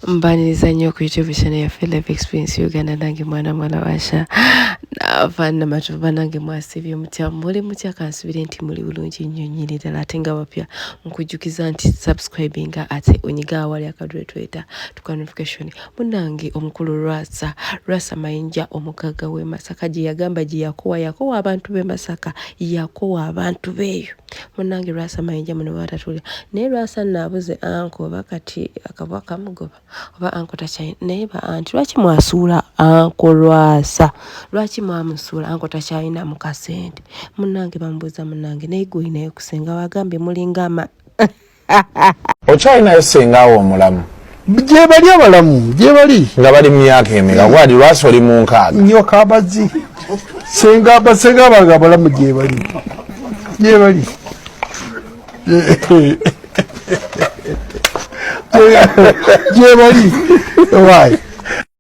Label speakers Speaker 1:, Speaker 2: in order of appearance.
Speaker 1: Mbaniriza nnyo ku YouTube channel yaffe Life Experience Uganda nange mwana washa abaana matuba nange mwasibye mutya muli mutya kansubire nti muli bulungi nnyo nnyini ddala ate nga bapya nkujjukiza nti subscribinga ate onyiga awali akadule tweta tuka notification munange omukulu Rwasa Mayinja omugagga w'e Masaka gye yagamba gye yakowa abantu b'e Masaka yakowa abantu beeyo munange Rwasa Mayinja muno batatulya naye Rwasa naabuze anko oba kati akabwa kamugoba oba anko takyayina naye ba anti lwaki mwasuula anko Rwasa lwaki mwamusuula anko takyayina mu kasente munange bamubuuza munange naye gwe olinayo kusenga wagambye mulinga ama
Speaker 2: okyalinayo sengaawo omulamu
Speaker 3: gye bali abalamu gye bali
Speaker 2: nga bali mu myaka emeka gwadi Lwasa oli mu nkaaga
Speaker 3: nnyo kabazi senga bange abalamu gye bali gye bali gye bali